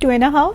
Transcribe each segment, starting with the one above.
2.5।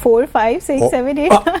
4, 5, 6, 7, 8।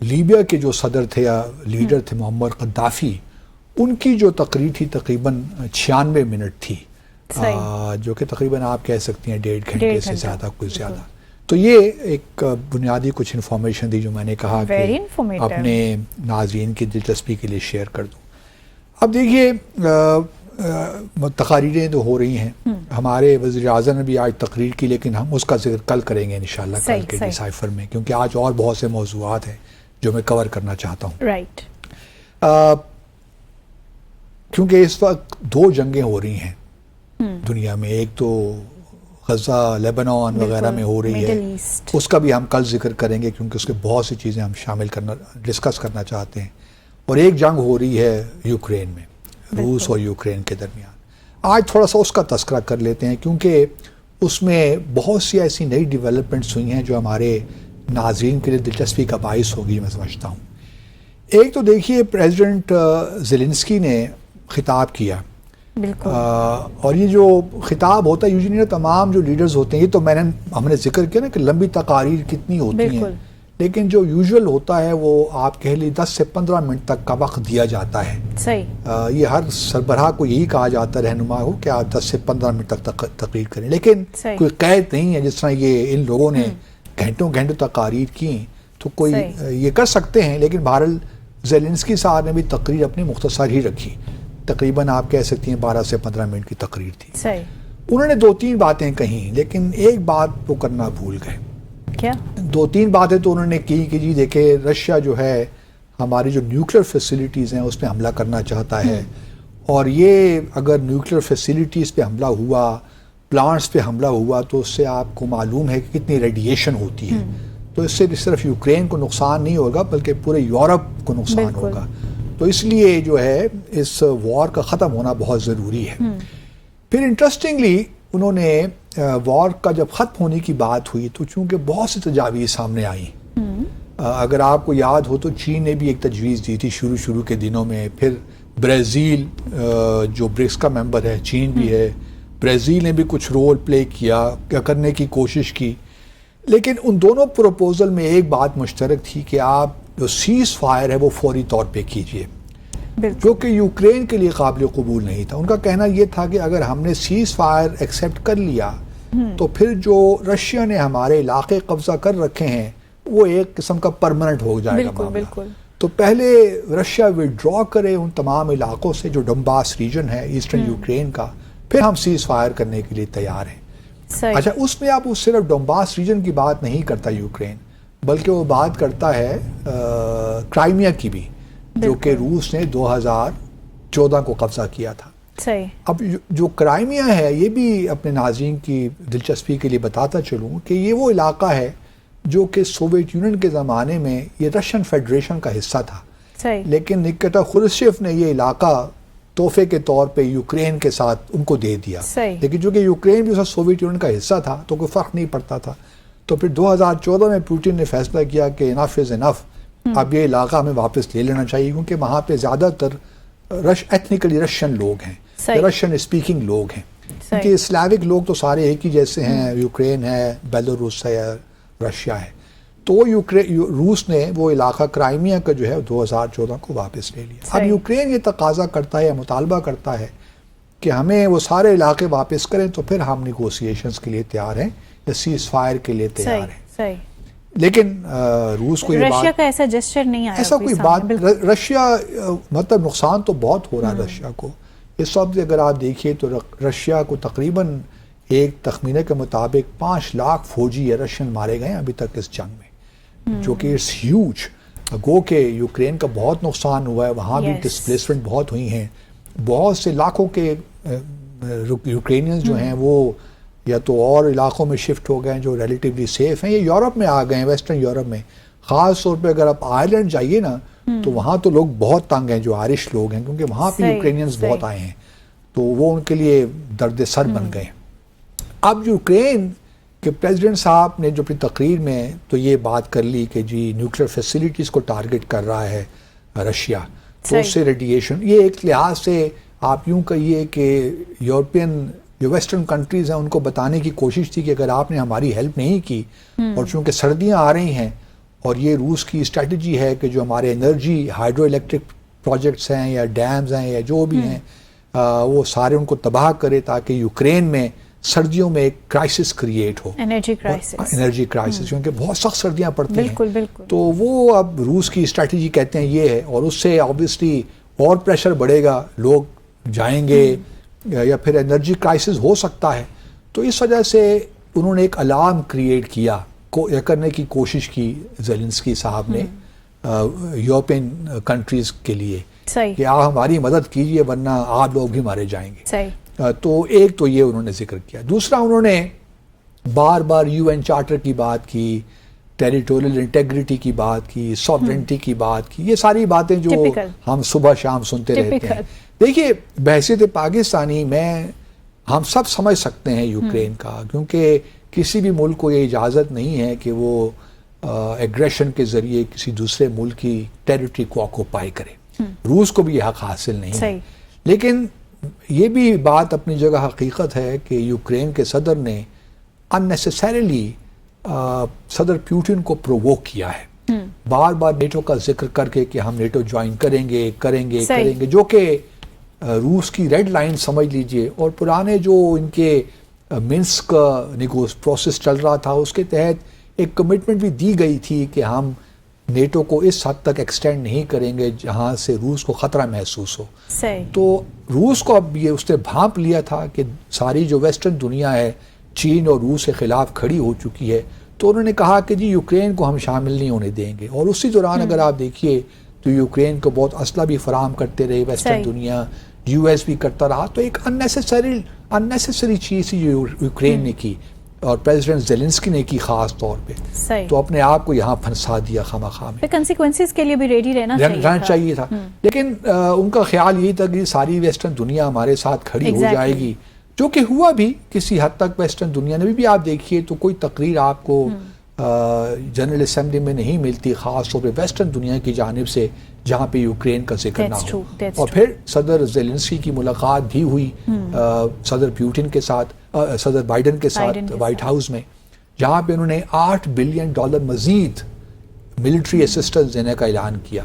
Libya کے جو صدر تھے یا لیڈر تھے معمر قذافی، ان کی جو تقریر تھی تقریباً 96 منٹ تھی، جو کہ تقریباً آپ کہہ سکتی ہیں 1.5 گھنٹے سے زیادہ، کچھ زیادہ. تو یہ ایک بنیادی کچھ انفارمیشن تھی جو میں نے کہا کہ اپنے ناظرین کی دلچسپی کے لیے شیئر کر دوں. اب دیکھیے تقاریریں تو ہو رہی ہیں، ہمارے وزیر اعظم نے بھی آج تقریر کی، لیکن ہم اس کا ذکر کل کریں گے انشاءاللہ کل کے ڈیسائفر میں، کیونکہ آج اور بہت سے موضوعات ہیں جو میں کور کرنا چاہتا ہوں. رائٹ. کیونکہ اس وقت 2 جنگیں ہو رہی ہیں دنیا میں، ایک تو غزہ، لیبنان وغیرہ میں ہو رہی ہے، اس کا بھی ہم کل ذکر کریں گے کیونکہ اس کے بہت سی چیزیں ہم ڈسکس کرنا چاہتے ہیں. اور ایک جنگ ہو رہی ہے یوکرین میں، روس اور یوکرین کے درمیان. آج تھوڑا سا اس کا تذکرہ کر لیتے ہیں کیونکہ اس میں بہت سی ایسی نئی ڈیولپمنٹس ہوئی ہیں جو ہمارے ناظرین کے لیے دلچسپی کا باعث ہوگی، میں سمجھتا ہوں. ایک تو دیکھیے پریزیڈنٹ زیلنسکی نے خطاب کیا، اور یہ جو خطاب ہوتا ہے یوزلی تمام جو لیڈرز ہوتے ہیں، یہ تو ہم نے ذکر کیا نا کہ لمبی تقاریر کتنی ہوتی ہیں، لیکن جو یوزول ہوتا ہے وہ آپ کہہ لیجیے 10 سے 15 منٹ تک کا وقت دیا جاتا ہے. یہ ہر سربراہ کو یہی کہا جاتا ہے، رہنما کو، کہ آپ 10 سے 15 منٹ تک تقریر کریں، لیکن کوئی قید نہیں ہے. جس طرح یہ ان لوگوں نے گھنٹوں تقاریر کی تو کوئی یہ کر سکتے ہیں، لیکن بہرحال زیلنسکی صاحب نے بھی تقریر اپنی مختصر ہی رکھی، تقریباً آپ کہہ سکتی ہیں 12 سے 15 منٹ کی تقریر تھی. انہوں نے 2-3 باتیں کہیں، لیکن ایک بات وہ کرنا بھول گئے. کیا؟ 2-3 باتیں تو انہوں نے کی کہ جی دیکھیں رشیا جو ہے ہماری جو نیوکلیر فیسیلیٹیز ہیں اس پہ حملہ کرنا چاہتا ہے، اور یہ اگر نیوکلیر فیسیلیٹیز پہ حملہ ہوا، پلانٹس پہ حملہ ہوا، تو اس سے آپ کو معلوم ہے کہ کتنی ریڈیشن ہوتی ہے. تو اس سے صرف یوکرین کو نقصان نہیں ہوگا بلکہ پورے یورپ کو نقصان ہوگا. تو اس لیے جو ہے اس وار کا ختم ہونا بہت ضروری ہے. پھر انٹرسٹنگلی انہوں نے وار کا جب ختم ہونے کی بات ہوئی تو چونکہ بہت سی تجاویز سامنے آئیں، اگر آپ کو یاد ہو تو چین نے بھی ایک تجویز دی تھی شروع کے دنوں میں، پھر برازیل جو برکس کا ممبر ہے، چین بھی ہے، برازیل نے بھی کچھ رول پلے کیا کرنے کی کوشش کی. لیکن ان دونوں پروپوزل میں ایک بات مشترک تھی کہ آپ جو سیز فائر ہے وہ فوری طور پہ کیجئے، جو کہ یوکرین کے لیے قابل قبول نہیں تھا. ان کا کہنا یہ تھا کہ اگر ہم نے سیز فائر ایکسیپٹ کر لیا تو پھر جو رشیا نے ہمارے علاقے قبضہ کر رکھے ہیں وہ ایک قسم کا پرماننٹ ہو جائے گا معاملہ. تو پہلے رشیا وڈرا کرے ان تمام علاقوں سے جو ڈنباس ریجن ہے ایسٹرن یوکرین کا، پھر ہم سیز فائر کرنے کے لیے تیار ہیں. اچھا، اس میں آپ صرف ڈنباس ریجن کی بات نہیں کرتا یوکرین، بلکہ وہ بات کرتا ہے کرائمیا کی بھی، جو کہ روس نے 2014 کو قبضہ کیا تھا. اب جو کرائمیا ہے یہ بھی اپنے ناظرین کی دلچسپی کے لیے بتاتا چلوں کہ یہ وہ علاقہ ہے جو کہ سوویت یونین کے زمانے میں یہ رشین فیڈریشن کا حصہ تھا، لیکن نکیتا خروشچیف نے یہ علاقہ تحفے کے طور پہ یوکرین کے ساتھ ان کو دے دیا. لیکن چونکہ یوکرین بھی سوویت یونین کا حصہ تھا تو کوئی فرق نہیں پڑتا تھا. تو پھر 2014 میں پوٹن نے فیصلہ کیا کہ انف از انف، اب یہ علاقہ ہمیں واپس لے لینا چاہیے، کیونکہ وہاں پہ زیادہ تر ایتھنیکلی رشین لوگ ہیں، رشین اسپیکنگ لوگ ہیں. کیونکہ اسلاوک لوگ تو سارے ایک ہی جیسے ہیں، یوکرین ہے، بیلاروس ہے یا رشیا ہے. تو روس نے وہ علاقہ کرائمیا کا جو ہے 2014 کو واپس لے لیا. اب یوکرین یہ تقاضا کرتا ہے یا مطالبہ کرتا ہے کہ ہمیں وہ سارے علاقے واپس کریں تو پھر ہم نیگوسیشنز کے لیے تیار ہیں یا سیز فائر کے لیے تیار ہیں. لیکن روس کو رشیا کا ایسا جسچر نہیں آیا، ایسا کوئی بات. رشیا مطلب نقصان تو بہت ہو رہا ہے رشیا کو اس وقت. اگر آپ دیکھیے تو رشیا کو تقریباً ایک تخمینے کے مطابق 5 لاکھ فوجی یا رشین مارے گئے ابھی تک اس جنگ میں، جو کہ اٹس ہیوج. گو کہ یوکرین کا بہت نقصان ہوا ہے، وہاں بھی ڈسپلیسمنٹ بہت ہوئی ہیں، بہت سے لاکھوں کے یوکرینینز جو ہیں وہ یا تو اور علاقوں میں شفٹ ہو گئے ہیں جو ریلیٹیولی سیف ہیں، یہ یورپ میں آ گئے ہیں، ویسٹرن یورپ میں. خاص طور پہ اگر آپ آئرلینڈ جائیے نا تو وہاں تو لوگ بہت تنگ ہیں، جو آئرش لوگ ہیں، کیونکہ وہاں پہ یوکرینینز بہت آئے ہیں تو وہ ان کے لیے درد سر بن گئے. اب یوکرین کے پریزیڈنٹ صاحب نے جو اپنی تقریر میں تو یہ بات کر لی کہ جی نیوکلیر فیسیلیٹیز کو ٹارگٹ کر رہا ہے رشیا، تو اس سے ریڈیشن، یہ ایک لحاظ سے آپ یوں کہیے کہ یورپین جو ویسٹرن کنٹریز ہیں ان کو بتانے کی کوشش تھی کہ اگر آپ نے ہماری ہیلپ نہیں کی اور چونکہ سردیاں آ رہی ہیں اور یہ روس کی اسٹریٹجی ہے کہ جو ہمارے انرجی ہائیڈرو الیکٹرک پروجیکٹس ہیں یا ڈیمز ہیں یا جو بھی ہیں وہ سارے ان کو تباہ کرے تاکہ یوکرین میں سردیوں میں ایک کرائسس کریٹ ہو, انرجی کرائسس, کیونکہ بہت سخت سردیاں پڑتی ہیں. تو وہ اب روس کی اسٹریٹجی کہتے ہیں یہ ہے, اور اس سے آبویسلی اور پریشر بڑھے گا, لوگ جائیں گے یا پھر انرجی کرائسس ہو سکتا ہے. تو اس وجہ سے انہوں نے ایک الارم کریٹ کیا کرنے کی کوشش کی زیلنسکی صاحب نے یورپین کنٹریز کے لیے کہ آپ ہماری مدد کیجئے ورنہ آپ لوگ بھی مارے جائیں گے. تو ایک تو یہ انہوں نے ذکر کیا. دوسرا انہوں نے بار بار UN چارٹر کی بات کی, ٹیریٹوریل انٹیگریٹی کی بات کی, سوورنٹی کی بات کی, یہ ساری باتیں جو ہم صبح شام سنتے رہتے ہیں. دیکھیے بحیثیت پاکستانی ہم سب سمجھ سکتے ہیں یوکرین کا, کیونکہ کسی بھی ملک کو یہ اجازت نہیں ہے کہ وہ ایگریشن کے ذریعے کسی دوسرے ملک کی ٹیریٹری کو آکوپائی کرے. روس کو بھی یہ حق حاصل نہیں ہے. لیکن یہ بھی بات اپنی جگہ حقیقت ہے کہ یوکرین کے صدر نے اننیسیسریلی صدر پیوٹن کو پرووک کیا ہے, بار بار نیٹو کا ذکر کر کے کہ ہم نیٹو جوائن کریں گے, جو کہ روس کی ریڈ لائن سمجھ لیجئے. اور پرانے جو ان کے منسک پروسیس چل رہا تھا اس کے تحت ایک کمٹمنٹ بھی دی گئی تھی کہ ہم نیٹو کو اس حد تک ایکسٹینڈ نہیں کریں گے جہاں سے روس کو خطرہ محسوس ہو. تو روس کو اب یہ اس نے بھانپ لیا تھا کہ ساری جو ویسٹرن دنیا ہے چین اور روس کے خلاف کھڑی ہو چکی ہے, تو انہوں نے کہا کہ جی یوکرین کو ہم شامل نہیں ہونے دیں گے. اور اسی دوران اگر آپ دیکھیے تو یوکرین کو بہت اسلحہ بھی فراہم کرتے رہے ویسٹرن دنیا, US بھی کرتا رہا. تو ایک اننیسیسری چیز یوکرین نے کی اور پریزیڈنٹ زیلنسکی نے کی خاص طور پہ. تو اپنے آپ کو یہاں پھنسا دیا خامخواہ میں. کنسیکوینسز کے لیے بھی ریڈی رہنا چاہیے تھا. لیکن ان کا خیال یہی تھا کہ ساری ویسٹرن دنیا ہمارے ساتھ کھڑی ہو جائے گی, جو کہ ہوا بھی کسی حد تک. ویسٹرن دنیا نے بھی آپ دیکھیے تو کوئی تقریر آپ کو جنرل اسمبلی میں نہیں ملتی خاص طور پہ ویسٹرن دنیا کی جانب سے جہاں پہ یوکرین کا ذکر نہ ہو. اور پھر صدر زیلنسکی کی ملاقات بھی ہوئی صدر پیوٹن کے ساتھ, صدر بائیڈن کے ساتھ وائٹ ہاؤس میں, جہاں پہ انہوں نے $8 بلین مزید ملٹری اسسٹنس دینے کا اعلان کیا,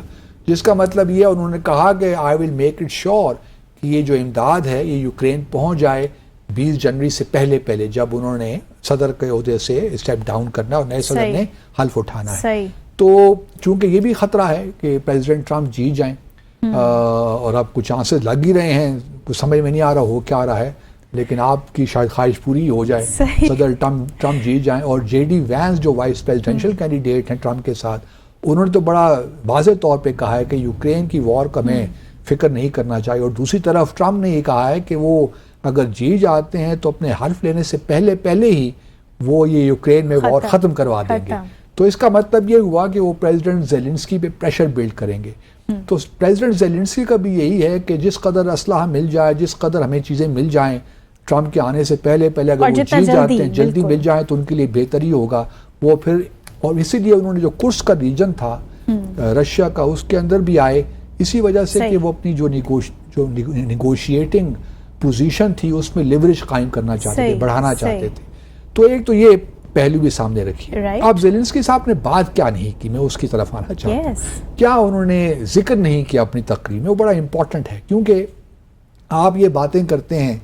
جس کا مطلب یہ انہوں نے کہا کہ آئی ول میک اٹ شیور کہ یہ جو امداد ہے یہ یوکرین پہنچ جائے 20 جنوری سے پہلے جب انہوں نے صدر کے عہدے سے اسٹیپ ڈاؤن کرنا اور نئے صدر نے حلف اٹھانا ہے. تو چونکہ یہ بھی خطرہ ہے کہ پریزیڈنٹ ٹرمپ جیت جائیں, اور اب کچھ چانسز لگ ہی رہے ہیں, کچھ سمجھ میں نہیں آ رہا ہو کیا رہا ہے, لیکن آپ کی شاید خواہش پوری ہو جائے, صدر ٹرمپ جیت جائیں. اور JD وینس جو وائس پریزیڈنشل کینڈیڈیٹ ہیں ٹرمپ کے ساتھ, انہوں نے تو بڑا واضح طور پہ کہا ہے کہ یوکرین کی وار کا ہمیں فکر نہیں کرنا چاہیے. اور دوسری طرف ٹرمپ نے یہ کہا ہے کہ وہ اگر جیت جاتے ہیں تو اپنے حلف لینے سے پہلے ہی وہ یہ یوکرین میں وار ختم کروا دیں گے. تو اس کا مطلب یہ ہوا کہ وہ پریزیڈنٹ زیلنسکی پہ پریشر بلڈ کریں گے. تو پریزیڈنٹ زیلنسکی کا بھی یہی ہے کہ جس قدر اسلحہ مل جائے, جس قدر ہمیں چیزیں مل جائیں ٹرمپ کے آنے سے پہلے اگر وہ جیت جاتے ہیں, جلدی مل جائیں تو ان کے لیے بہتر ہی ہوگا. وہ پھر اور اسی لیے انہوں نے جو کرسک کا ریجن تھا رشیا کا, اس کے اندر بھی آئے اسی وجہ سے کہ وہ اپنی جو نیگوشیٹنگ پوزیشن تھی اس میں لیوریج قائم کرنا چاہتے تھے, بڑھانا چاہتے تھے. تو ایک تو یہ پہلو بھی سامنے رکھی. اب زیلنسکی صاحب نے بات کیا نہیں کی, میں اس کی طرف آنا چاہتا ہوں. کیا انہوں نے ذکر نہیں کیا اپنی تقریر میں, وہ بڑا امپورٹنٹ ہے. کیونکہ آپ یہ باتیں کرتے ہیں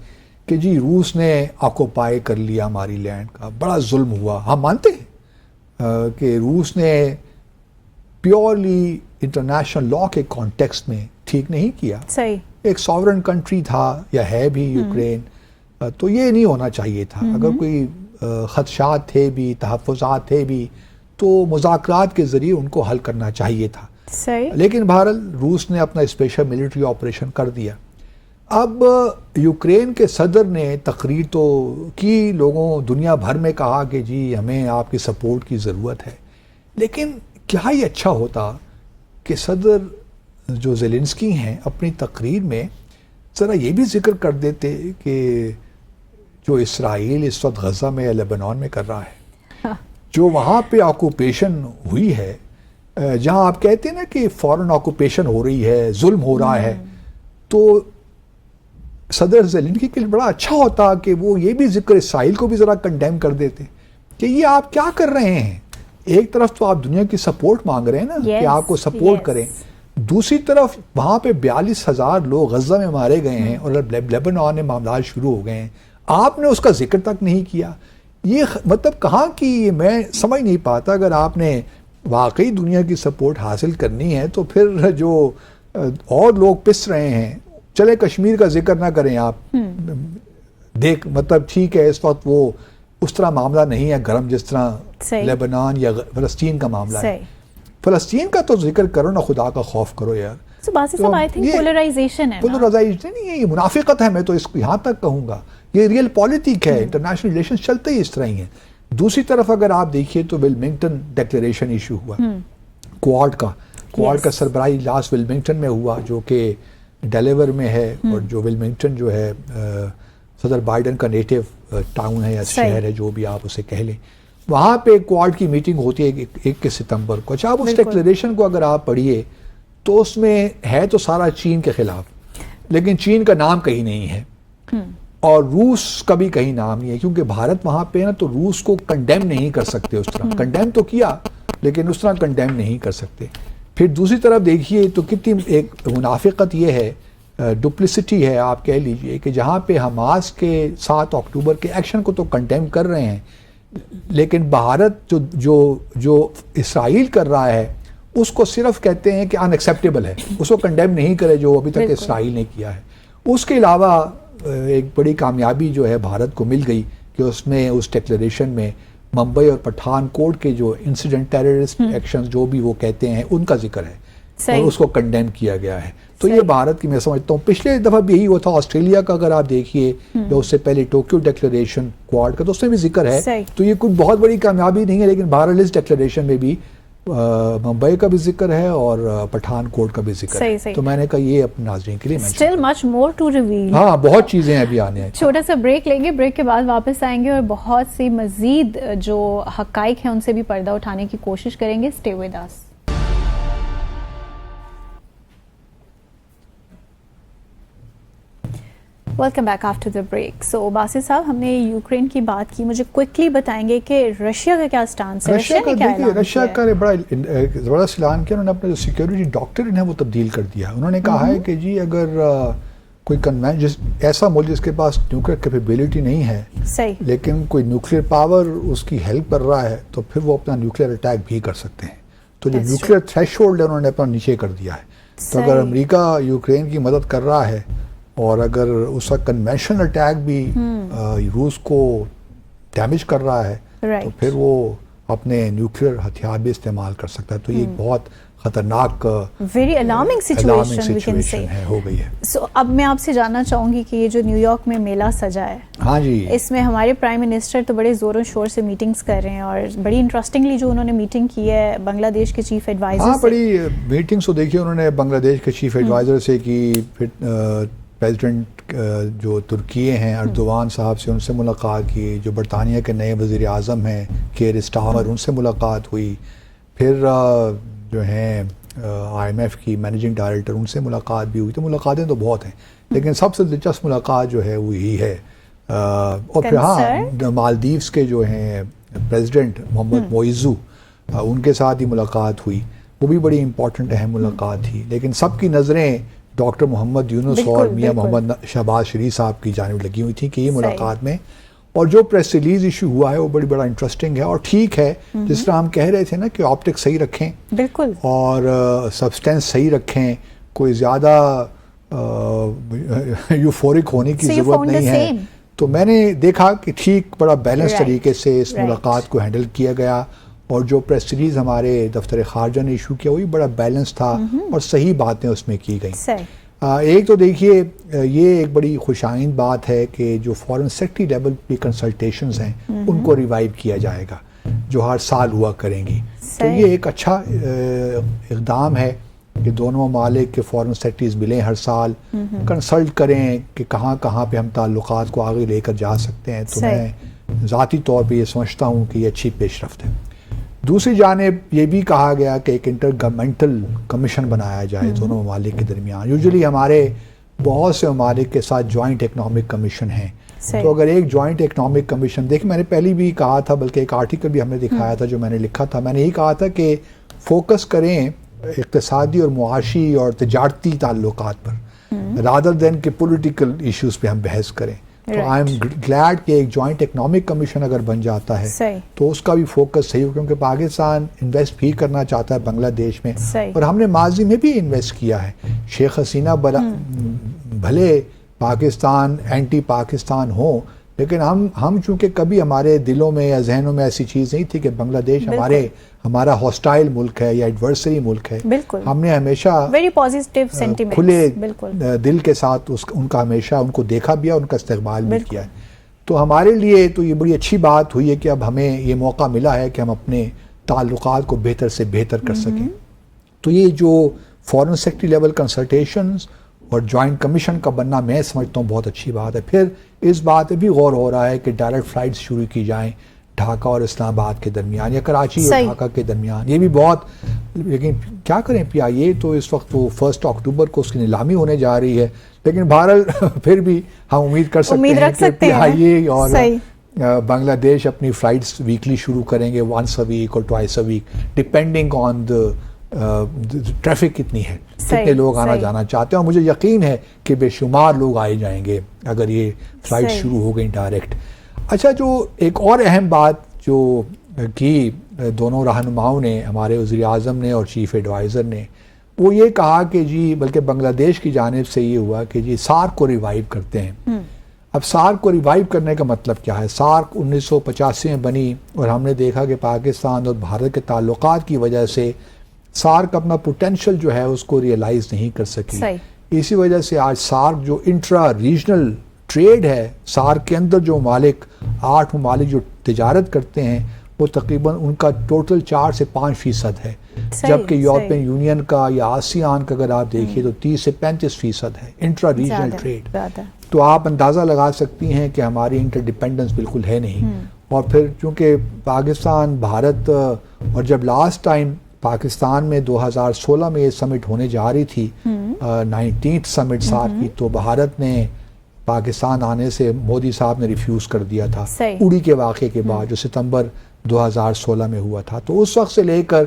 کہ جی روس نے آکوپائی کر لیا ہماری لینڈ کا, بڑا ظلم ہوا. ہم مانتے ہیں کہ روس نے پیورلی انٹرنیشنل لا کے کانٹیکسٹ میں ٹھیک نہیں کیا. ایک ساورن کنٹری تھا یا ہے بھی یوکرین, تو یہ نہیں ہونا چاہیے تھا. اگر کوئی خدشات تھے بھی, تحفظات تھے بھی, تو مذاکرات کے ذریعے ان کو حل کرنا چاہیے تھا. لیکن بہرحال روس نے اپنا اسپیشل ملٹری آپریشن کر دیا. اب یوکرین کے صدر نے تقریر تو کی, لوگوں دنیا بھر میں کہا کہ جی ہمیں آپ کی سپورٹ کی ضرورت ہے. لیکن کیا ہی اچھا ہوتا کہ صدر جو زیلنسکی ہیں اپنی تقریر میں ذرا یہ بھی ذکر کر دیتے کہ جو اسرائیل اس وقت غزہ میں یا لبنان میں کر رہا ہے, جو وہاں پہ آکوپیشن ہوئی ہے, جہاں آپ کہتے ہیں نا کہ فورن آکوپیشن ہو رہی ہے, ظلم ہو رہا ہے, تو صدر زیلنسکی کے لیے بڑا اچھا ہوتا کہ وہ یہ بھی ذکر اسرائیل کو بھی ذرا کنڈیم کر دیتے کہ یہ آپ کیا کر رہے ہیں. ایک طرف تو آپ دنیا کی سپورٹ مانگ رہے ہیں نا کہ آپ کو سپورٹ کریں, دوسری طرف وہاں پہ 42,000 لوگ غزہ میں مارے گئے ہیں اور لیبنان میں معاملات شروع ہو گئے ہیں, آپ نے اس کا ذکر تک نہیں کیا. یہ مطلب کہاں کی, میں سمجھ نہیں پاتا. اگر آپ نے واقعی دنیا کی سپورٹ حاصل کرنی ہے تو پھر جو اور لوگ پس رہے ہیں, چلے کشمیر کا ذکر نہ کریں آپ, دیکھ مطلب ٹھیک ہے اس وقت وہ اس طرح معاملہ نہیں ہے گرم جس طرح لیبنان یا فلسطین کا معاملہ ہے. فلسطین کا تو ذکر کرو نا, خدا کا خوف کرو یار. پولرائزیشن نہیں ہے, یہ منافقت ہے. میں تو اس کو یہاں تک کہوں گا یہ ریئل پالیٹک ہے, انٹرنیشنل ریلیشن چلتے ہی اس طرح ہی ہیں. دوسری طرف اگر آپ دیکھیے تو ولمنگٹن ڈیکلیریشن ایشو ہوا کوارڈ کا سربراہی اجلاس ولمنگٹن میں ہوا, جو کہ ڈیلیور میں ہے, اور جو ولمنگٹن جو ہے صدر بائیڈن کا نیٹو ٹاؤن ہے یا شہر ہے, جو بھی آپ اسے کہہ لیں. وہاں پہ کوارڈ کی میٹنگ ہوتی ہے 1 ستمبر کو. اچھا آپ اس ڈیکلیریشن کو اگر آپ پڑھیے تو اس میں ہے تو سارا چین کے خلاف, لیکن چین کا نام کہیں نہیں ہے اور روس کا بھی کہیں نام نہیں ہے, کیونکہ بھارت وہاں پہ نا تو روس کو کنڈیم نہیں کر سکتے اس طرح. کنڈیم تو کیا لیکن اس طرح کنڈیم نہیں کر سکتے. پھر دوسری طرف دیکھیے تو کتنی ایک منافقت یہ ہے, ڈپلسٹی ہے آپ کہہ لیجئے, کہ جہاں پہ حماس کے 7 اکتوبر کے ایکشن کو تو کنڈیم کر رہے ہیں, لیکن بھارت جو اسرائیل کر رہا ہے اس کو صرف کہتے ہیں کہ ان ایکسیپٹیبل ہے, اس کو کنڈیم نہیں کرے جو ابھی تک اسرائیل نے کیا ہے. اس کے علاوہ ایک بڑی کامیابی جو ہے بھارت کو مل گئی کہ اس میں اس ڈیکلیریشن میں ممبئی اور پٹھان کوٹ کے جو انسیڈنٹ ٹیررسٹ ایکشنز جو بھی وہ کہتے ہیں ان کا ذکر ہے, اور اس کو کنڈیم کیا گیا ہے. تو یہ بھارت کی میں سمجھتا ہوں. پچھلے دفعہ بھی یہی ہوا تھا آسٹریلیا کا, اگر آپ دیکھیے جو اس سے پہلے ٹوکیو ڈیکلیریشن کوارڈ کا, تو اس میں بھی ذکر ہے. تو یہ کوئی بہت بڑی کامیابی نہیں ہے, لیکن بہرحال اس ڈیکلیریشن میں بھی ممبئی کا بھی ذکر ہے اور پٹھان کوٹ کا بھی ذکر ہے. تو میں نے کہا یہ اپنے ناظرین کے لیے Still much more to reveal. ہاں بہت چیزیں ابھی آنے ہیں. چھوٹا سا بریک لیں گے, بریک کے بعد واپس آئیں گے اور بہت سی مزید جو حقائق ہیں ان سے بھی پردہ اٹھانے کی کوشش کریں گے. Stay with us. Welcome back after the break. So Basit Sahib, ہم نے یوکرین کی بات کی, مجھے کوئکلی بتائیں گے کہ رشیا کا کیا اسٹانس ہے؟ رشیا کا بڑا زبردست اعلان کیا, انہوں نے اپنا جو سیکیورٹی ڈاکٹرن ہے وہ تبدیل کر دیا. انہوں نے کہا ہے کہ جی اگر کوئی ایسا ملک جس کے پاس نیوکلیر کیپیبلٹی نہیں ہے لیکن کوئی نیوکلیر پاور اس کی ہیلپ کر رہا ہے, تو پھر وہ اپنا نیوکلیر اٹیک بھی کر سکتے ہیں. تو جو نیوکلیر تھریش ہولڈ ہے انہوں نے اپنا نیچے کر دیا ہے. تو اگر امریکہ یوکرین کی مدد کر رہا ہے اور اگر اس کا کنونشنل اٹیک بھی روس کو ڈیمیج کر رہا ہے تو پھر وہ اپنے نیوکلیر ہتھیار بھی استعمال کر سکتا ہے. تو یہ بہت خطرناک ویری الارمنگ سچویشن ہو گئی ہے. سو اب میں آپ سے جاننا چاہوں گی کہ یہ جو نیو یارک میں میلہ سجا ہے, ہاں جی, اس میں ہمارے پرائم منسٹر تو بڑے زور و شور سے میٹنگز کر رہے ہیں, اور بڑی انٹرسٹنگلی جو انہوں نے میٹنگ کی ہے بنگلہ دیش کے چیف ایڈوائزر. ہاں بڑی میٹنگز تو دیکھیے انہوں نے بنگلہ دیش کے چیف ایڈوائزر سے کی, پھر پریزیڈنٹ جو ترکیے ہیں اردوان صاحب سے ان سے ملاقات کی, جو برطانیہ کے نئے وزیر اعظم ہیں کیئر اسٹارمر ان سے ملاقات ہوئی, پھر جو ہیں IMF کی مینیجنگ ڈائریکٹر ان سے ملاقات بھی ہوئی. تو ملاقاتیں تو بہت ہیں, لیکن سب سے دلچسپ ملاقات جو ہے وہ یہی ہے. اور پھر ہاں مالدیوز کے جو ہیں پریزیڈنٹ محمد معیزو, ان کے ساتھ ہی ملاقات ہوئی, وہ بھی بڑی امپورٹنٹ اہم ملاقات تھی. لیکن سب کی نظریں ڈاکٹر محمد یونس اور میاں محمد شہباز شریف صاحب کی جانب لگی ہوئی تھی کہ یہ ملاقات میں, اور جو پریس ریلیز ایشو ہوا ہے وہ بڑا انٹرسٹنگ ہے. اور ٹھیک ہے, جس طرح ہم کہہ رہے تھے نا کہ آپٹک صحیح رکھیں بالکل, اور سبسٹینس صحیح رکھیں, کوئی زیادہ یوفورک ہونے کی ضرورت نہیں ہے. تو میں نے دیکھا کہ ٹھیک بڑا بیلنس طریقے سے اس ملاقات کو ہینڈل کیا گیا, اور جو پریس ریلیز ہمارے دفتر خارجہ نے ایشو کیا وہی بڑا بیلنس تھا اور صحیح باتیں اس میں کی گئیں. ایک تو دیکھیے یہ ایک بڑی خوش آئند بات ہے کہ جو فارن سیکرٹری لیول کی کنسلٹیشنز ہیں ان کو ریوائیو کیا جائے گا, جو ہر سال ہوا کریں گی. تو یہ ایک اچھا اقدام ہے کہ دونوں ممالک کے فارن سیکرٹریز ملیں ہر سال, کنسلٹ کریں کہ کہاں کہاں پہ ہم تعلقات کو آگے لے کر جا سکتے ہیں. تو میں ذاتی طور پہ یہ سمجھتا ہوں کہ یہ اچھی پیش رفت ہے. دوسری جانب یہ بھی کہا گیا کہ ایک انٹر گورنمنٹل کمیشن بنایا جائے دونوں ممالک کے درمیان. یوزلی ہمارے بہت سے ممالک کے ساتھ جوائنٹ اکنامک کمیشن ہیں, تو اگر ایک جوائنٹ اکنامک کمیشن، دیکھیں میں نے پہلی بھی کہا تھا، بلکہ ایک آرٹیکل بھی ہم نے دکھایا تھا جو میں نے لکھا تھا، میں نے یہی کہا تھا کہ فوکس کریں اقتصادی اور معاشی اور تجارتی تعلقات پر رادر دین کہ پولیٹیکل ایشوز پہ ہم بحث کریں. تو آئی ایم گلیڈ کہ ایک جوائنٹ اکنامک کمیشن اگر بن جاتا ہے تو اس کا بھی فوکس صحیح ہو، کیونکہ پاکستان انویسٹ بھی کرنا چاہتا ہے بنگلہ دیش میں، اور ہم نے ماضی میں بھی انویسٹ کیا ہے. شیخ حسینہ بھلے پاکستان اینٹی پاکستان ہوں، لیکن ہم چونکہ کبھی ہمارے دلوں میں یا ذہنوں میں ایسی چیز نہیں تھی کہ بنگلہ دیش ہمارا ہاسٹائل ملک ہے یا ایڈورسری ملک ہے. ہم نے ہمیشہ کھلے دل کے ساتھ ان کا ہمیشہ ان کو دیکھا بھی ہے، ان کا استقبال بھی کیا ہے. تو ہمارے لیے تو یہ بڑی اچھی بات ہوئی ہے کہ اب ہمیں یہ موقع ملا ہے کہ ہم اپنے تعلقات کو بہتر سے بہتر کر سکیں. تو یہ جو فارن سیکٹری لیول کنسلٹیشنز اور جوائنٹ کمیشن کا بننا میں سمجھتا ہوں بہت اچھی بات ہے. پھر اس بات پہ بھی غور ہو رہا ہے کہ ڈائریکٹ فلائٹس شروع کی جائیں ڈھاکہ اور اسلام آباد کے درمیان یا کراچی اور ڈھاکہ کے درمیان. یہ بھی بہت، لیکن کیا کریں پی آئی اے تو اس وقت وہ 1 اکتوبر کو اس کی نیلامی ہونے جا رہی ہے، لیکن بہرحال پھر بھی ہم امید کر سکتے ہیں کہ پی آئی اے اور بنگلہ دیش اپنی فلائٹس ویکلی شروع کریں گے، once a week اور twice a week depending on traffic کتنی ہے، کتنے لوگ آنا جانا چاہتے ہیں. اور مجھے یقین ہے کہ بے شمار لوگ آئے جائیں گے اگر یہ فلائٹ شروع ہو گئی ڈائریکٹ. اچھا، جو ایک اور اہم بات جو کی دونوں رہنماؤں نے، ہمارے وزیر اعظم نے اور چیف ایڈوائزر نے، وہ یہ کہا کہ جی، بلکہ بنگلہ دیش کی جانب سے یہ ہوا کہ جی سارک کو ریوائیو کرتے ہیں. اب سارک کو ریوائیو کرنے کا مطلب کیا ہے؟ سارک 1985 میں بنی اور ہم نے دیکھا کہ پاکستان اور بھارت کے تعلقات کی وجہ سے سارک اپنا پوٹینشل جو ہے اس کو ریئلائز نہیں کر سکی. اسی وجہ سے آج سارک جو انٹرا ریجنل ٹریڈ ہے، سارک کے اندر جو 8 ممالک جو تجارت کرتے ہیں، وہ تقریباً ان کا ٹوٹل 4 سے 5% ہے، جبکہ یورپین یونین کا یا آسیان کا اگر آپ دیکھیے تو 30 سے 35% ہے انٹرا ریجنل ٹریڈ. تو آپ اندازہ لگا سکتی ہیں کہ ہماری انٹر ڈیپینڈنس بالکل ہے نہیں. اور پھر چونکہ پاکستان، بھارت، اور جب لاسٹ ٹائم پاکستان میں 2016 میں یہ سمٹ ہونے جا رہی تھی، 19th سمٹ سارک کی، تو بھارت نے پاکستان آنے سے مودی صاحب نے ریفیوز کر دیا تھا اڑی کے واقعے کے بعد، جو ستمبر 2016 میں ہوا تھا. تو اس وقت سے لے کر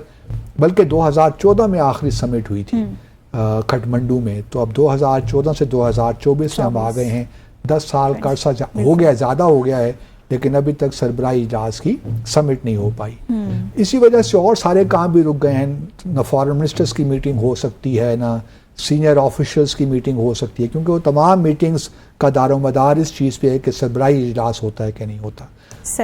بلکہ 2014 میں آخری سمٹ ہوئی تھی کھٹمنڈو میں. تو اب 2014 سے 2024 میں ہم آ گئے ہیں، 10 سال کا عرصہ ہو گیا، زیادہ ہو گیا ہے، لیکن ابھی تک سربراہی اجلاس کی سمٹ نہیں ہو پائی. اسی وجہ سے اور سارے کام بھی رک گئے ہیں. نہ فارن منسٹرز کی میٹنگ ہو سکتی ہے، نہ سینئر آفیشلز کی میٹنگ ہو سکتی ہے، کیونکہ وہ تمام میٹنگز کا دار و مدار اس چیز پہ ہے کہ سربراہی اجلاس ہوتا ہے کہ نہیں ہوتا.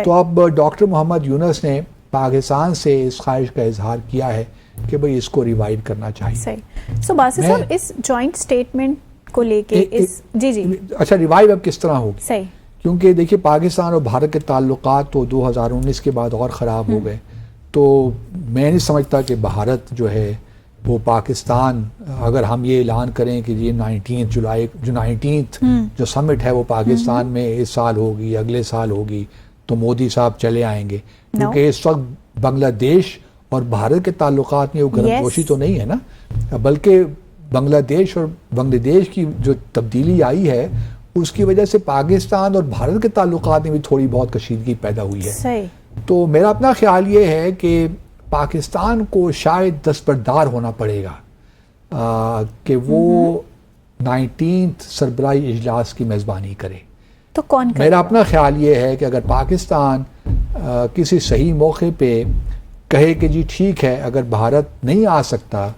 تو اب ڈاکٹر محمد یونس نے پاکستان سے اس خواہش کا اظہار کیا ہے کہ بھئی اس کو ریوائیو کرنا چاہیے. سو باسط صاحب، اس جوائنٹ سٹیٹمنٹ کو لے کے جی اچھا، ریوائیو اب کس طرح ہوگی؟ صحیح، کیونکہ دیکھیے پاکستان اور بھارت کے تعلقات تو 2019 کے بعد اور خراب ہو گئے. تو میں نہیں سمجھتا کہ بھارت جو ہے وہ پاکستان، اگر ہم یہ اعلان کریں کہ یہ 19 جولائی جو سمٹ ہے وہ پاکستان میں اس سال ہوگی، اگلے سال ہوگی، تو مودی صاحب چلے آئیں گے. کیونکہ اس وقت بنگلہ دیش اور بھارت کے تعلقات میں وہ گرم جوشی تو نہیں ہے نا، بلکہ بنگلہ دیش اور بنگلہ دیش کی جو تبدیلی آئی ہے اس کی وجہ سے پاکستان اور بھارت کے تعلقات میں بھی تھوڑی بہت کشیدگی پیدا ہوئی ہے. تو میرا اپنا خیال یہ ہے کہ پاکستان کو شاید دستبردار ہونا پڑے گا کہ وہ 19th سربراہی اجلاس کی میزبانی کرے. تو کون میرا اپنا خیال یہ ہے کہ اگر پاکستان کسی صحیح موقع پہ کہے کہ جی ٹھیک ہے، اگر بھارت نہیں آ سکتا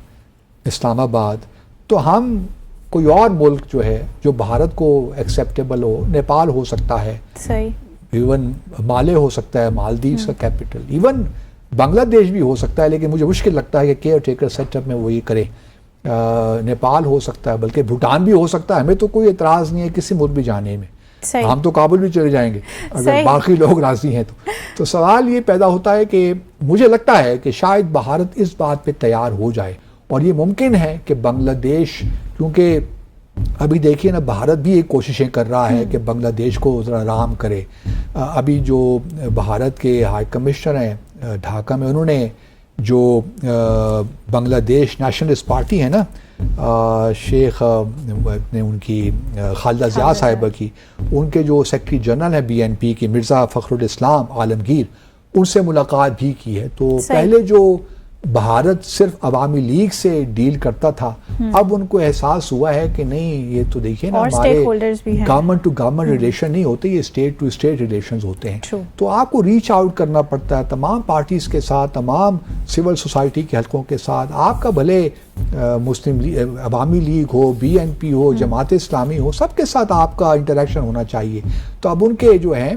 اسلام آباد، تو ہم کوئی اور ملک جو ہے جو بھارت کو ایکسیپٹیبل ہو، نیپال ہو سکتا ہے، ایون مالے ہو سکتا ہے، مالدیوز کا کیپٹل، ایون بنگلہ دیش بھی ہو سکتا ہے، لیکن مجھے مشکل لگتا ہے کہ کیئر ٹیکر سیٹ اپ میں وہ یہ کرے. نیپال ہو سکتا ہے، بلکہ بھوٹان بھی ہو سکتا ہے. ہمیں تو کوئی اعتراض نہیں ہے کسی ملک بھی جانے میں، ہم تو کابل بھی چلے جائیں گے اگر باقی لوگ راضی ہیں. تو سوال یہ پیدا ہوتا ہے کہ مجھے لگتا ہے کہ شاید بھارت اس بات پہ تیار ہو جائے، اور یہ ممکن ہے کہ بنگلہ دیش، کیونکہ ابھی دیکھیے نا بھارت بھی ایک کوششیں کر رہا ہے کہ بنگلہ دیش کو ذرا آرام کرے. ابھی جو بھارت کے ہائی کمشنر ہیں ڈھاکہ میں، انہوں نے جو بنگلہ دیش نیشنلسٹ پارٹی ہے نا، شیخ نے ان کی خالدہ ضیاء صاحبہ کی، ان کے جو سیکرٹری جنرل ہیں BNP کی مرزا فخر الاسلام عالمگیر، ان سے ملاقات بھی کی ہے. تو پہلے جو بھارت صرف عوامی لیگ سے ڈیل کرتا تھا، اب ان کو احساس ہوا ہے کہ نہیں، یہ تو دیکھیے نا، ہمارے گورنمنٹ ٹو گورنمنٹ ریلیشن نہیں ہوتے، یہ اسٹیٹ ٹو اسٹیٹ ریلیشنز ہوتے ہیں. تو آپ کو ریچ آؤٹ کرنا پڑتا ہے تمام پارٹیز کے ساتھ، تمام سول سوسائٹی کے حلقوں کے ساتھ. آپ کا بھلے مسلم عوامی لیگ ہو، BNP ہو، جماعت اسلامی ہو، سب کے ساتھ آپ کا انٹریکشن ہونا چاہیے. تو اب ان کے جو ہیں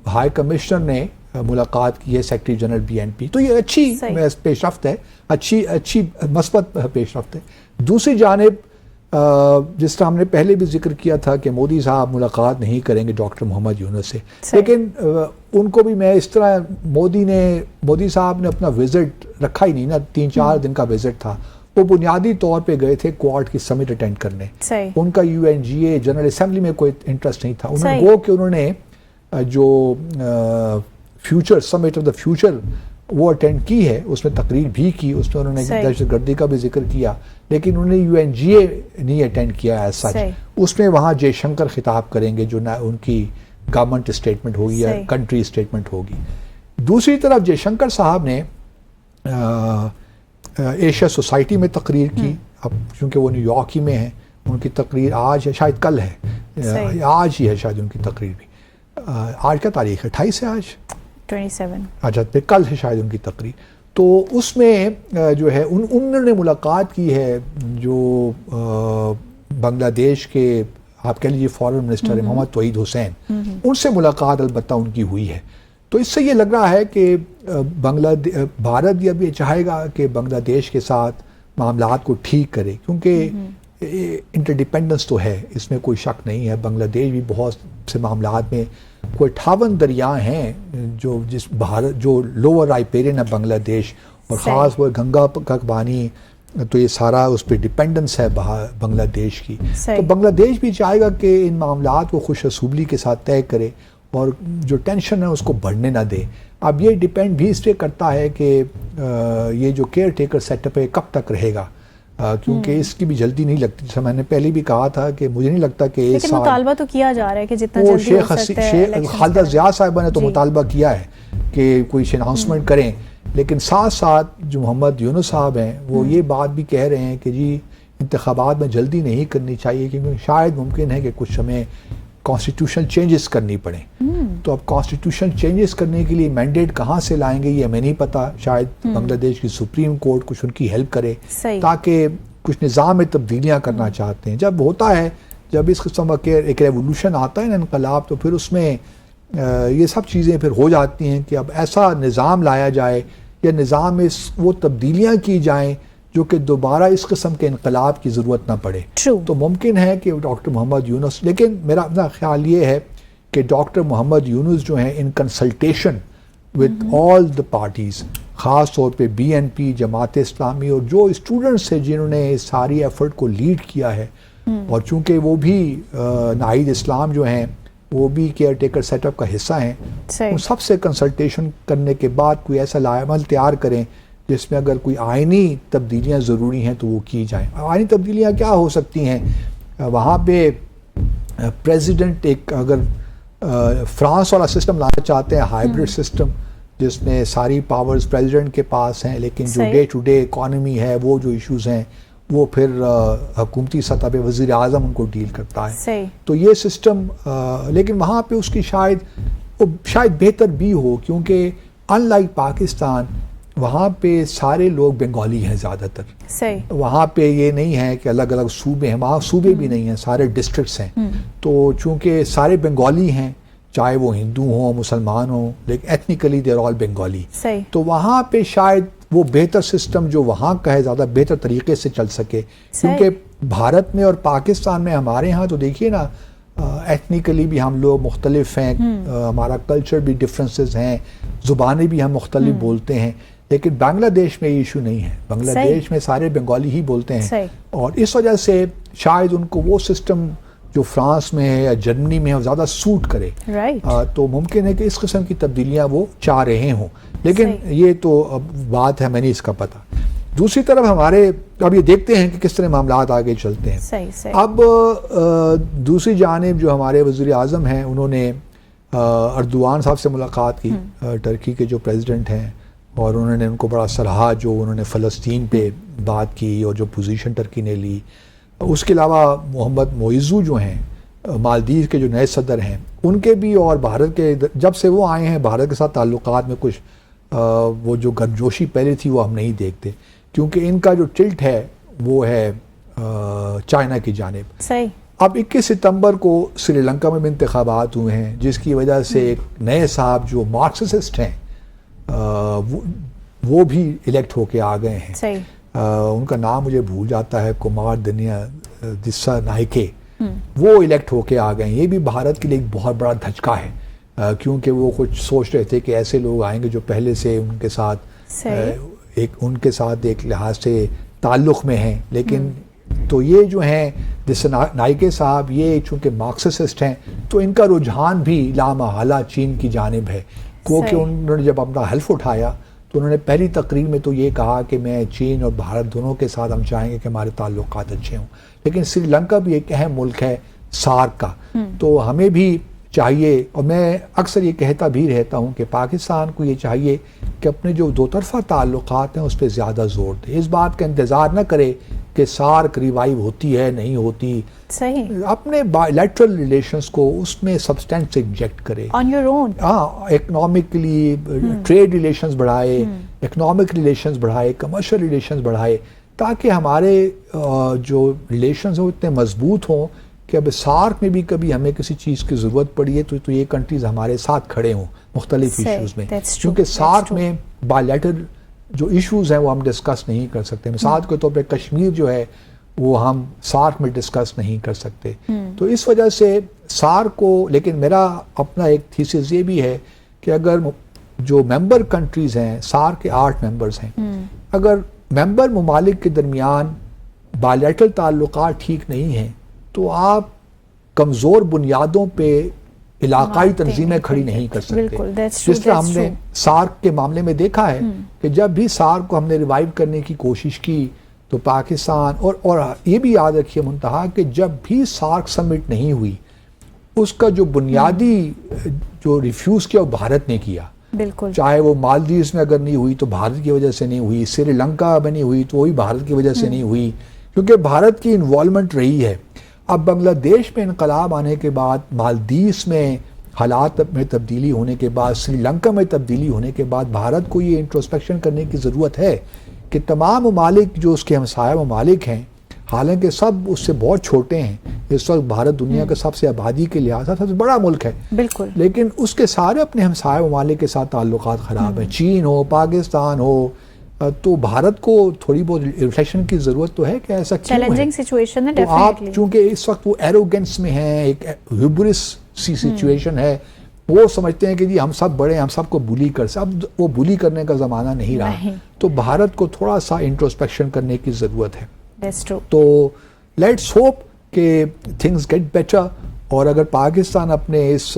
ہائی کمشنر نے ملاقات کی ہے سیکرٹری جنرل BNP. تو یہ اچھی پیش رفت ہے، اچھی مثبت پیش رفت ہے. دوسری جانب جس طرح ہم نے پہلے بھی ذکر کیا تھا کہ مودی صاحب ملاقات نہیں کریں گے ڈاکٹر محمد یونس سے، لیکن ان کو بھی میں اس طرح، مودی صاحب نے اپنا وزٹ رکھا ہی نہیں نا، 3-4 دن کا وزٹ تھا. وہ بنیادی طور پہ گئے تھے کوارڈ کی سمٹ اٹینڈ کرنے. ان کا UNGA جنرل اسمبلی میں کوئی انٹرسٹ نہیں تھا. انہوں نے جو future summit of the future وہ اٹینڈ کی ہے، اس میں تقریر بھی کی، اس میں انہوں نے دہشت گردی کا بھی ذکر کیا، لیکن انہوں نے UNGA نہیں اٹینڈ کیا ایز سچ. اس میں وہاں جے شنکر خطاب کریں گے جو ان کی گورنمنٹ اسٹیٹمنٹ ہوگی یا کنٹری اسٹیٹمنٹ ہوگی. دوسری طرف جے شنکر صاحب نے ایشیا سوسائٹی میں تقریر کی. اب چونکہ وہ نیو یارک ہی میں ہیں، ان کی تقریر آج ہے، شاید کل ہے، آج ہی ہے شاید ان کی تقریر بھی. آج کا تاریخ ہے 28 ہے، آج 27. اچھا، پھر کل ہے شاید ان کی تقریر. تو اس میں جو ہے انہوں نے ملاقات کی ہے جو بنگلہ دیش کے آپ کہہ لیجیے فارن منسٹر محمد توحید حسین، ان سے ملاقات البتہ ان کی ہوئی ہے. تو اس سے یہ لگ رہا ہے کہ بھارت بھی اب یہ چاہے گا کہ بنگلہ دیش کے ساتھ معاملات کو ٹھیک کرے، کیونکہ انٹرڈیپینڈنس تو ہے، اس میں کوئی شک نہیں ہے. بنگلہ دیش بھی بہت سے معاملات میں کوئی 58 دریا ہیں جو لوور رائپیرین ہے بنگلہ دیش، اور خاص وہ گنگا کا پانی، تو یہ سارا اس پہ ڈیپینڈنس ہے بنگلہ دیش کی. تو بنگلہ دیش بھی چاہے گا کہ ان معاملات کو خوش اسلوبی کے ساتھ طے کرے اور جو ٹینشن ہے اس کو بڑھنے نہ دے. اب یہ ڈیپینڈ بھی اس پہ کرتا ہے کہ یہ جو کیئر ٹیکر سیٹ اپ ہے کب تک رہے گا، کیونکہ اس کی بھی جلدی نہیں لگتی. جیسے میں نے پہلے بھی کہا تھا کہ مجھے نہیں لگتا کہ لیکن مطالبہ تو کیا جا رہا ہے کہ جتنا جلدی ہو سکتا ہے. خالدہ ضیاء صاحبہ نے تو مطالبہ کیا ہے کہ کوئی اناؤنسمنٹ کریں، لیکن ساتھ ساتھ جو محمد یونس صاحب ہیں وہ یہ بات بھی کہہ رہے ہیں کہ جی انتخابات میں جلدی نہیں کرنی چاہیے، کیونکہ شاید ممکن ہے کہ کچھ ہمیں کانسٹیٹیوشن چینجز کرنی پڑیں. تو اب کانسٹیٹیوشن چینجز کرنے کے لیے مینڈیٹ کہاں سے لائیں گے یہ ہمیں نہیں پتا. شاید بنگلہ دیش کی سپریم کورٹ کچھ ان کی ہیلپ کرے، تاکہ کچھ نظام میں تبدیلیاں کرنا چاہتے ہیں. جب ہوتا ہے، جب اس قسم کا ایک ریولوشن آتا ہے نا، انقلاب، تو پھر اس میں یہ سب چیزیں پھر ہو جاتی ہیں کہ اب ایسا نظام لایا جائے یا نظام میں وہ تبدیلیاں کی جائیں جو کہ دوبارہ اس قسم کے انقلاب کی ضرورت نہ پڑے. تو ممکن ہے کہ ڈاکٹر محمد یونس، لیکن میرا اپنا خیال یہ ہے کہ ڈاکٹر محمد یونس جو ہیں in consultation with all the parties، خاص طور پہ BNP، جماعت اسلامی اور جو اسٹوڈنٹس ہیں جنہوں نے اس ساری ایفرٹ کو لیڈ کیا ہے، اور چونکہ وہ بھی ناہید اسلام جو ہیں وہ بھی کیئر ٹیکر سیٹ اپ کا حصہ ہیں، ان سب سے کنسلٹیشن کرنے کے بعد کوئی ایسا لائحہ تیار کریں جس میں اگر کوئی آئینی تبدیلیاں ضروری ہیں تو وہ کی جائیں. آئینی تبدیلیاں کیا ہو سکتی ہیں؟ وہاں پہ پریزیڈنٹ ایک اگر فرانس والا سسٹم لانا چاہتے ہیں، ہائیبرڈ سسٹم جس میں ساری پاورز پریزیڈنٹ کے پاس ہیں، لیکن جو ڈے ٹو ڈے اکانومی ہے، وہ جو ایشوز ہیں وہ پھر حکومتی سطح پہ وزیر اعظم ان کو ڈیل کرتا ہے. تو یہ سسٹم، لیکن وہاں پہ اس کی شاید بہتر بھی ہو، کیونکہ ان لائک پاکستان وہاں پہ سارے لوگ بنگالی ہیں زیادہ تر. وہاں پہ یہ نہیں ہے کہ الگ الگ صوبے ہیں، وہاں صوبے بھی نہیں ہیں، سارے ڈسٹرکٹس ہیں. تو چونکہ سارے بنگالی ہیں، چاہے وہ ہندو ہوں مسلمان ہوں، لیکن ایتھنیکلی دے آر آل بنگالی. تو وہاں پہ شاید وہ بہتر سسٹم جو وہاں کا ہے زیادہ بہتر طریقے سے چل سکے. کیونکہ بھارت میں اور پاکستان میں ہمارے ہاں تو دیکھیے نا، ایتھنیکلی بھی ہم لوگ مختلف ہیں، ہمارا کلچر بھی ڈفرینسز ہیں، زبانیں بھی ہم مختلف بولتے ہیں، لیکن بنگلہ دیش میں یہ ایشو نہیں ہے. بنگلہ دیش میں سارے بنگالی ہی بولتے ہیں، اور اس وجہ سے شاید ان کو وہ سسٹم جو فرانس میں ہے یا جرمنی میں ہے وہ زیادہ سوٹ کرے. تو ممکن ہے کہ اس قسم کی تبدیلیاں وہ چاہ رہے ہوں, لیکن یہ تو بات ہے, میں نہیں اس کا پتہ. دوسری طرف ہمارے اب یہ دیکھتے ہیں کہ کس طرح معاملات آگے چلتے ہیں. اب دوسری جانب جو ہمارے وزیر اعظم ہیں انہوں نے اردوان صاحب سے ملاقات کی, ٹرکی کے جو پریزیڈنٹ ہیں, اور انہوں نے ان کو بڑا سراہا جو انہوں نے فلسطین پہ بات کی اور جو پوزیشن ٹرکی نے لی. اس کے علاوہ محمد معیزو جو ہیں مالدیز کے جو نئے صدر ہیں ان کے بھی, اور بھارت کے جب سے وہ آئے ہیں بھارت کے ساتھ تعلقات میں کچھ وہ جو گرمجوشی پہلے تھی وہ ہم نہیں دیکھتے, کیونکہ ان کا جو ٹلٹ ہے وہ ہے چائنا کی جانب. صحیح. اب 21 ستمبر کو سری لنکا میں بھی انتخابات ہوئے ہیں, جس کی وجہ سے ایک نئے صاحب جو مارکسسٹ ہیں وہ بھی الیکٹ ہو کے آ گئے ہیں. صحیح. ان کا نام مجھے بھول جاتا ہے, کمار دسا نائکے, وہ الیکٹ ہو کے آ گئے ہیں. یہ بھی بھارت کے لیے ایک بہت بڑا دھچکا ہے, کیونکہ وہ کچھ سوچ رہے تھے کہ ایسے لوگ آئیں گے جو پہلے سے ان کے ساتھ ایک لحاظ سے تعلق میں ہیں, لیکن تو یہ جو ہیں جس نائکے صاحب یہ چونکہ مارکسسٹ ہیں تو ان کا رجحان بھی لامحالہ چین کی جانب ہے, کیونکہ انہوں نے جب اپنا حلف اٹھایا تو انہوں نے پہلی تقریر میں تو یہ کہا کہ میں چین اور بھارت دونوں کے ساتھ ہم چاہیں گے کہ ہمارے تعلقات اچھے ہوں. لیکن سری لنکا بھی ایک اہم ملک ہے سارک کا, تو ہمیں بھی چاہیے, اور میں اکثر یہ کہتا بھی رہتا ہوں کہ پاکستان کو یہ چاہیے کہ اپنے جو دو طرفہ تعلقات ہیں اس پہ زیادہ زور دے, اس بات کا انتظار نہ کرے کہ سارک ریوائیو ہوتی ہے نہیں ہوتی. صحیح. اپنے بائیلیٹرل ریلیشنز کو اس میں سبسٹینس انجیکٹ کرے on your own. Economically trade relations بڑھائے, اکنامک ریلیشنز بڑھائے, کمرشل ریلیشنز بڑھائے, تاکہ ہمارے جو ریلیشنز ہیں وہ اتنے مضبوط ہوں کہ اب سارک میں بھی کبھی ہمیں کسی چیز کی ضرورت پڑی ہے تو یہ کنٹریز ہمارے ساتھ کھڑے ہوں مختلف ایشوز میں, کیونکہ سارک میں بائیلیٹرل جو ایشوز ہیں وہ ہم ڈسکس نہیں کر سکتے. مثال کے طور پہ کشمیر جو ہے وہ ہم سارک میں ڈسکس نہیں کر سکتے. تو اس وجہ سے سارک کو, لیکن میرا اپنا ایک تھیسس یہ بھی ہے کہ اگر جو ممبر کنٹریز ہیں سارک کے 8 ممبرز ہیں, اگر ممبر ممالک کے درمیان بائیلیٹرل تعلقات ٹھیک نہیں ہیں تو آپ کمزور بنیادوں پہ علاقائی تنظیمیں کھڑی نہیں کر سکتے. جس طرح ہم نے سارک کے معاملے میں دیکھا ہے کہ جب بھی سارک کو ہم نے ریوائیو کرنے کی کوشش کی تو پاکستان اور یہ بھی یاد رکھیے منتہا کہ جب بھی سارک سمٹ نہیں ہوئی اس کا جو بنیادی جو ریفیوز کیا وہ بھارت نے کیا. بالکل. چاہے وہ مالدیوز میں اگر نہیں ہوئی تو بھارت کی وجہ سے نہیں ہوئی, سری لنکا میں نہیں ہوئی تو وہی بھارت کی وجہ سے نہیں ہوئی, کیونکہ بھارت کی انوالومنٹ رہی ہے. اب بنگلہ دیش میں انقلاب آنے کے بعد, مالدیوز میں حالات میں تبدیلی ہونے کے بعد, سری لنکا میں تبدیلی ہونے کے بعد بھارت کو یہ انٹروسپیکشن کرنے کی ضرورت ہے کہ تمام ممالک جو اس کے ہمسایہ ممالک ہیں, حالانکہ سب اس سے بہت چھوٹے ہیں, اس وقت بھارت دنیا کا سب سے آبادی کے لحاظ سے سب سے بڑا ملک ہے, بالکل, لیکن اس کے سارے اپنے ہمسایہ ممالک کے ساتھ تعلقات خراب ہیں, چین ہو, پاکستان ہو, تو بھارت کو تھوڑی بہت ریفلیکشن کی ضرورت تو ہے کہ ایسا کیوں ہے. چیلنجنگ سچویشن ہے ڈیفینیٹلی, آپ چونکہ اس وقت وہ ایروگنس میں ہیں, ایک ہیبرس سی سچویشن ہے, وہ سمجھتے ہیں کہ جی ہم سب بڑے, ہم سب کو بولی کر سکتے. اب وہ بولی کرنے کا زمانہ نہیں رہا, تو بھارت کو تھوڑا سا انٹروسپیکشن کرنے کی ضرورت ہے. تو لیٹس ہوپ کہ تھنگز گیٹ بیٹر, اور اگر پاکستان اپنے اس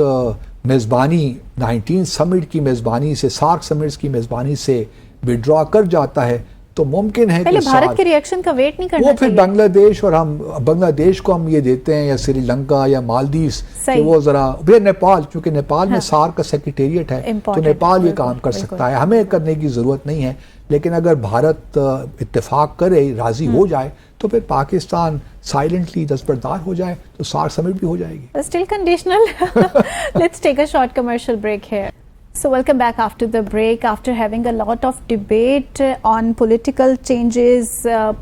میزبانی 19 سمٹ کی میزبانی سے, سارک سمٹس کی میزبانی سے وڈرا کر جاتا ہے تو ممکن ہے کہ بھارت کے ری ایکشن کا ویٹ نہیں کرنا وہ پھر بنگلہ دیش, اور ہم بنگلہ دیش کو ہم یہ دیتے ہیں, یا سری لنکا یا مالدیوز, کہ وہ ذرا نیپال, چونکہ نیپال میں سارک کا سیکریٹریٹ ہے تو نیپال یہ کام کر سکتا ہے, ہمیں کرنے کی ضرورت نہیں ہے. لیکن اگر بھارت اتفاق کرے, راضی ہو جائے, تو پھر پاکستان سائلنٹلی دستبردار ہو جائے تو سارک سمٹ بھی ہو جائے گی. Still conditional. Let's take a short commercial break here. So welcome back after the break. After having a lot of debate on political changes,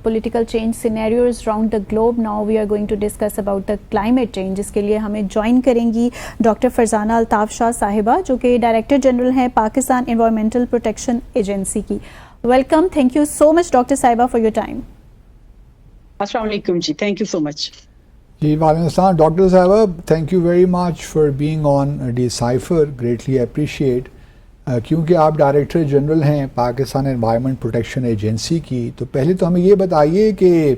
political change scenarios around the globe, now we are going to discuss about the climate change. اس کے لیے ہمیں join کریں گی doctor Farzana Altaf شاہ صاحبہ, جو کہ director general ہیں Pakistan environmental protection agency کی. Welcome, thank you so much doctor صاحبہ فار یور ٹائم. السلام علیکم جی, تھینک یو سو مچ. جی وعلیکم السلام ڈاکٹر صاحبہ, thank you very much for being on decipher, greatly appreciate. کیونکہ آپ ڈائریکٹر جنرل ہیں پاکستان انوائرمنٹ پروٹیکشن ایجنسی کی, تو پہلے تو ہمیں یہ بتائیے کہ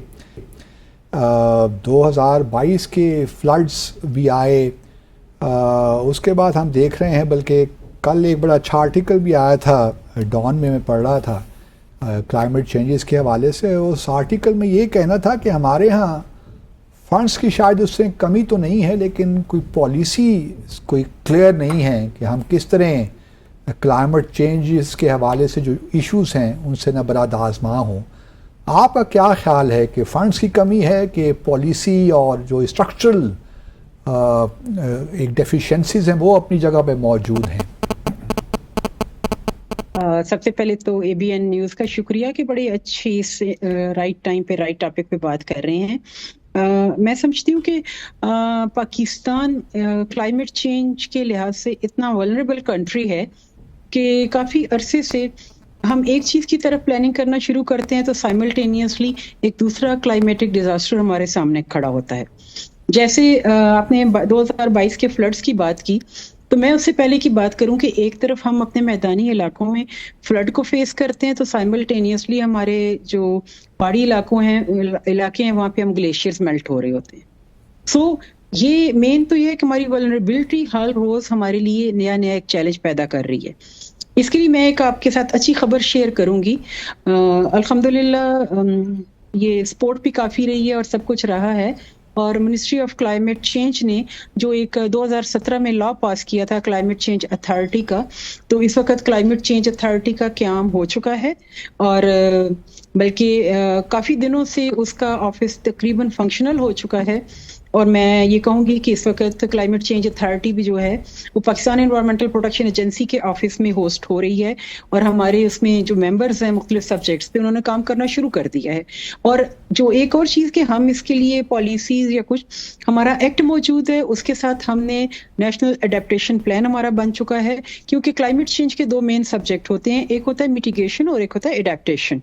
2022 کے فلڈز بھی آئے. اس کے بعد ہم دیکھ رہے ہیں, بلکہ کل ایک بڑا اچھا آرٹیکل بھی آیا تھا ڈان میں پڑھ رہا تھا کلائمیٹ چینجز کے حوالے سے. اس آرٹیکل میں یہ کہنا تھا کہ ہمارے ہاں فنڈز کی شاید اس سے کمی تو نہیں ہے, لیکن کوئی پالیسی کوئی کلیئر نہیں ہے کہ ہم کس طرح کلائمیٹ چینجز کے حوالے سے جو ایشوز ہیں ان سے نبرد آزما ہوں. آپ کا کیا خیال ہے کہ فنڈز کی کمی ہے کہ پالیسی اور جو اسٹرکچرل ایک ڈیفیشنسیز ہیں وہ اپنی جگہ پہ موجود ہیں؟ سب سے پہلے تو اے بی این نیوز کا شکریہ کہ بڑی اچھی رائٹ ٹائم پہ رائٹ ٹاپک پہ بات کر رہے ہیں. میں سمجھتی ہوں کہ پاکستان کلائمیٹ چینج کے لحاظ سے اتنا ولنریبل کنٹری ہے کہ کافی عرصے سے ہم ایک چیز کی طرف پلاننگ کرنا شروع کرتے ہیں تو سائملٹینیسلی ایک دوسرا کلائمیٹک ڈیزاسٹر ہمارے سامنے کھڑا ہوتا ہے. جیسے آپ نے 2022 کے فلڈز کی بات کی, تو میں اس سے پہلے کی بات کروں کہ ایک طرف ہم اپنے میدانی علاقوں میں فلڈ کو فیس کرتے ہیں تو سائملٹینیسلی ہمارے جو پہاڑی علاقے ہیں وہاں پہ ہم گلیشیئرز میلٹ ہو رہے ہوتے ہیں. سو یہ مین تو یہ ہے کہ ہماری ولنریبلٹی ہر روز ہمارے لیے نیا ایک چیلنج پیدا کر رہی ہے. اس کے لیے میں ایک آپ کے ساتھ اچھی خبر شیئر کروں گی. الحمدللہ یہ سپورٹ بھی کافی رہی ہے اور سب کچھ رہا ہے, اور منسٹری آف کلائمیٹ چینج نے جو ایک 2017 میں لا پاس کیا تھا کلائمیٹ چینج اتھارٹی کا, تو اس وقت کلائمیٹ چینج اتھارٹی کا قیام ہو چکا ہے, اور بلکہ کافی دنوں سے اس کا آفس تقریباً فنکشنل ہو چکا ہے. اور میں یہ کہوں گی کہ اس وقت کلائمیٹ چینج اتھارٹی بھی جو ہے وہ پاکستان انوائرمنٹل پروٹیکشن ایجنسی کے آفس میں ہوسٹ ہو رہی ہے, اور ہمارے اس میں جو ممبرز ہیں مختلف سبجیکٹس پہ انہوں نے کام کرنا شروع کر دیا ہے. اور جو ایک اور چیز کہ ہم اس کے لیے پالیسیز یا کچھ ہمارا ایکٹ موجود ہے, اس کے ساتھ ہم نے نیشنل اڈیپٹیشن پلان ہمارا بن چکا ہے, کیونکہ کلائمیٹ چینج کے دو مین سبجیکٹ ہوتے ہیں, ایک ہوتا ہے میٹیگیشن اور ایک ہوتا ہے اڈیپٹیشن.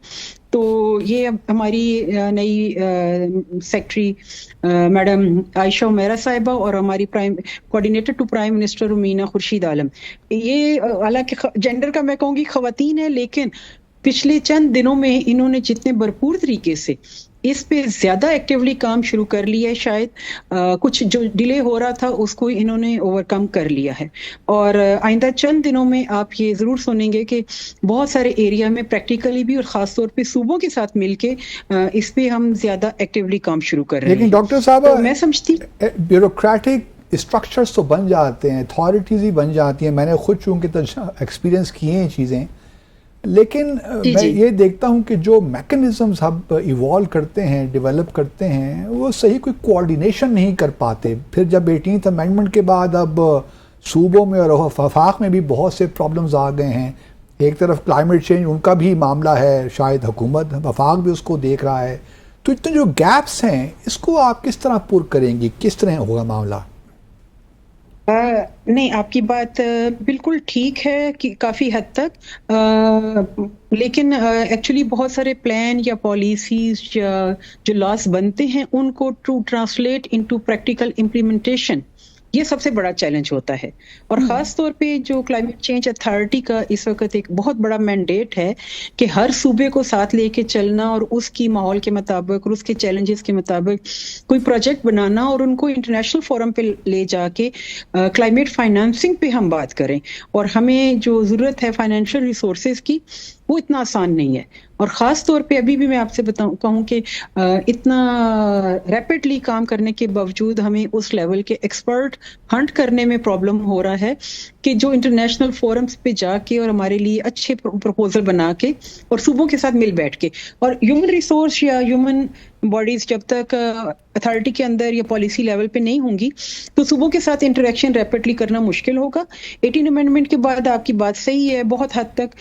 تو یہ ہماری نئی سیکٹری میڈم عائشہ عمیرہ صاحبہ اور ہماری coordinator to prime minister Romina Khurshid Alam, یہ حالانکہ جینڈر کا میں کہوں گی خواتین ہے, لیکن پچھلے چند دنوں میں انہوں نے جتنے بھرپور طریقے سے اس پہ زیادہ ایکٹیولی کام شروع کر لیا ہے, شاید کچھ جو ڈیلے ہو رہا تھا اس کو انہوں نے اوور کم کر لیا ہے. اور آئندہ چند دنوں میں آپ یہ ضرور سنیں گے کہ بہت سارے ایریا میں پریکٹیکلی بھی اور خاص طور پہ صوبوں کے ساتھ مل کے اس پہ ہم زیادہ ایکٹیولی کام شروع کر رہے ہیں. لیکن ڈاکٹر صاحب میں سمجھتی بیوروکریٹک اسٹرکچرز تو بن جاتے ہیں, اتھارٹیز ہی بن جاتی ہیں, میں نے خود چونکہ ایکسپیرینس کیے ہیں چیزیں, لیکن میں یہ دیکھتا ہوں کہ جو میکنزمز ہم ایوالو کرتے ہیں ڈیولپ کرتے ہیں وہ صحیح کوئی کوآرڈینیشن نہیں کر پاتے. پھر جب 18th امینڈمنٹ کے بعد اب صوبوں میں اور وفاق میں بھی بہت سے پرابلمز آ گئے ہیں. ایک طرف کلائمیٹ چینج ان کا بھی معاملہ ہے, شاید حکومت وفاق بھی اس کو دیکھ رہا ہے, تو اتنے جو گیپس ہیں اس کو آپ کس طرح پر کریں گی, کس طرح ہوگا معاملہ؟ نہیں, آپ کی بات بالکل ٹھیک ہے کہ کافی حد تک, لیکن ایکچولی بہت سارے پلان یا پالیسیز یا جو لاس بنتے ہیں ان کو to translate into practical implementation, یہ سب سے بڑا چیلنج ہوتا ہے. اور خاص طور پہ جو کلائمیٹ چینج اتھارٹی کا اس وقت ایک بہت بڑا مینڈیٹ ہے کہ ہر صوبے کو ساتھ لے کے چلنا اور اس کی ماحول کے مطابق اور اس کے چیلنجز کے مطابق کوئی پروجیکٹ بنانا اور ان کو انٹرنیشنل فورم پہ لے جا کے کلائمیٹ فائنانسنگ پہ ہم بات کریں. اور ہمیں جو ضرورت ہے فائنینشیل ریسورسز کی وہ اتنا آسان نہیں ہے. اور خاص طور پہ ابھی بھی میں آپ سے کہوں کہ اتنا ریپڈلی کام کرنے کے باوجود ہمیں اس لیول کے ایکسپرٹ ہنٹ کرنے میں پرابلم ہو رہا ہے کہ جو انٹرنیشنل فورمز پہ جا کے اور ہمارے لیے اچھے پروپوزل بنا کے اور صوبوں کے ساتھ مل بیٹھ کے, اور ہیومن ریسورس یا ہیومن باڈیز جب تک اتھارٹی کے اندر یا پالیسی لیول پہ نہیں ہوں گی تو صوبوں کے ساتھ انٹریکشن ریپڈلی کرنا مشکل ہوگا. 18 امینڈمنٹ کے بعد آپ کی بات صحیح ہے, بہت حد تک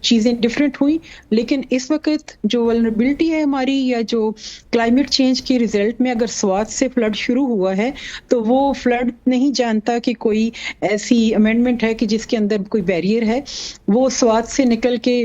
چیزیں ڈفرینٹ ہوئی, لیکن اس وقت جو ولنریبلٹی ہے ہماری یا جو کلائمیٹ چینج کے ریزلٹ میں اگر سوات سے فلڈ شروع ہوا ہے تو وہ فلڈ نہیں جانتا کہ کوئی ایسی امینڈمنٹ ہے کہ جس کے اندر کوئی بیریئر ہے. وہ سوات سے نکل کے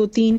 2-3